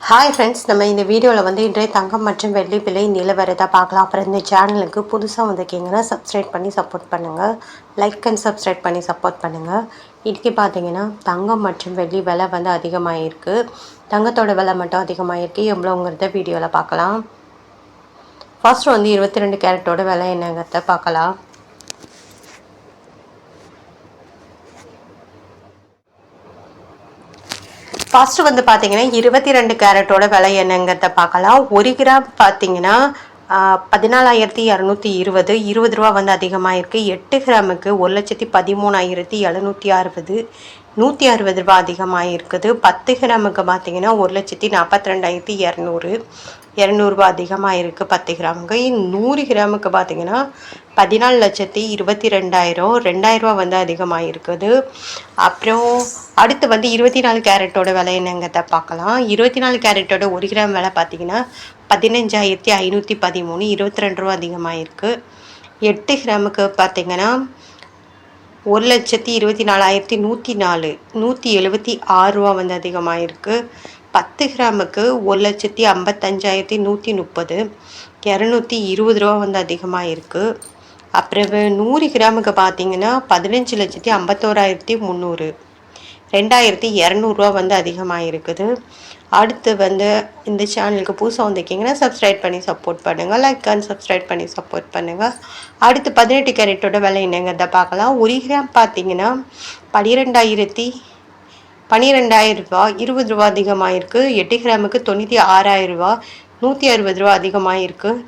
Hi friends, நம்ம இந்த வீடியோவில் வந்து இன்றைய தங்கம் மற்றும் வெள்ளி விலை நிலவரத்தை பார்க்கலாம். அப்புறம் இந்த சேனலுக்கு புதுசாக வந்திருக்கீங்கன்னா சப்ஸ்கிரைப் பண்ணி சப்போர்ட் பண்ணுங்கள். லைக் அண்ட் சப்ஸ்கிரைப் பண்ணி சப்போர்ட் பண்ணுங்கள். இன்றைக்கி பார்த்தீங்கன்னா தங்கம் மற்றும் வெள்ளி விலை வந்து அதிகமாகிருக்கு. தங்கத்தோட விலை மட்டும் அதிகமாகிருக்கு. எவ்வளோங்கிறத வீடியோவில் பார்க்கலாம். ஃபர்ஸ்ட் வந்து 22 கேரட்டோட விலை என்னங்கிறத பார்க்கலாம். ஃபர்ஸ்ட் வந்து பார்த்தீங்கன்னா 22 கேரட்டோட விலை என்னங்கிறத பார்க்கலாம். 1 கிராம் பார்த்தீங்கன்னா 14,220 ரூபா வந்து அதிகமாக இருக்குது. 8 கிராமுக்கு 1,13,760 ரூபா அதிகமாக இருக்குது. 10 கிராமுக்கு பார்த்தீங்கன்னா 1,42,200 ரூபா அதிகமாக இருக்குது 10 கிராமுக்கு. 100 கிராமுக்கு பார்த்தீங்கன்னா 14,22,000 ரூபா வந்து அதிகமாக இருக்குது. அப்புறம் அடுத்து வந்து 24 கேரட்டோட விலை என்னங்கிறத பார்க்கலாம். 24 கேரட்டோட 1 கிராம் விலை பார்த்தீங்கன்னா 15,513 22 ரூபா அதிகமாக இருக்குது. 8 கிராமுக்கு பார்த்தீங்கன்னா 1,24,104 176 ரூபா வந்து அதிகமாக இருக்குது. 10 கிராமுக்கு 1,55,130 220 ரூபா வந்து அதிகமாக இருக்குது. அப்புறம் 100 கிராமுக்கு பார்த்தீங்கன்னா 15,51,300 2,200 ரூபா வந்து அதிகமாக இருக்குது. அடுத்து வந்து இந்த சேனலுக்கு புதுசாக வந்திருக்கீங்கன்னா சப்ஸ்கிரைப் பண்ணி சப்போர்ட் பண்ணுங்கள். லைக் அண்ட் சப்ஸ்கிரைப் பண்ணி சப்போர்ட் பண்ணுங்கள். அடுத்து 18 கேரட்டோட விலை என்னங்கிறத பார்க்கலாம். 1 கிராம் பார்த்தீங்கன்னா 12,000 ரூபா 20 ரூபா அதிகமாக இருக்குது. 8 கிராமுக்கு 96,000 ரூபா 160 ரூபா அதிகமாக இருக்குது.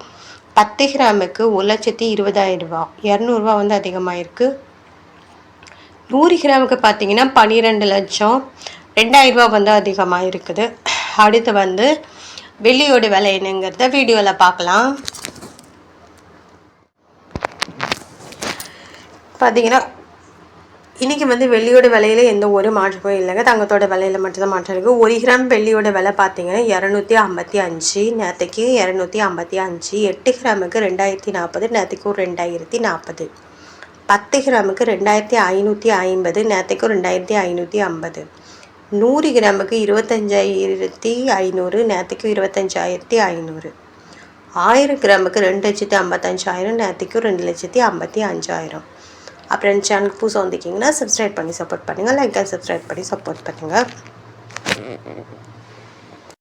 10 கிராமுக்கு 1,20,000 ரூபா 200 ரூபா வந்து அதிகமாக இருக்குது. 100 கிராமுக்கு பார்த்தீங்கன்னா 12 லட்சம் 2,000 ரூபா வந்து அதிகமாக இருக்குது. அடுத்து வந்து வெள்ளியோட விலை என்னங்கிறத வீடியோவில் பார்க்கலாம். பார்த்தீங்கன்னா இன்றைக்கி வந்து வெள்ளியோட விலையில் எந்த ஒரு மாற்றமும் இல்லைங்க. தங்கத்தோட விலையில் மட்டும்தான் மாற்றம் இருக்குது. 1 கிராம் வெள்ளியோட விலை பார்த்தீங்கன்னா 255 நேற்றுக்கு 255. 8 கிராமுக்கு 2,040 நேற்றுக்கு 2,040. 10 கிராமுக்கு 2,550 நேற்றுக்கு 2,550. 100 கிராமுக்கு 25,500 நேற்றுக்கு 25,500. 1000 கிராமுக்கு 2,55,000 நேற்றுக்கு 2,55,000. அப்புறம் சேனலுக்கு புதுசாக வந்திருக்கீங்கன்னா சப்ஸ்கிரைப் பண்ணி சப்போர்ட் பண்ணுங்கள். லைக் அண்ட் சப்ஸ்கிரைப் பண்ணி சப்போர்ட் பண்ணுங்கள்.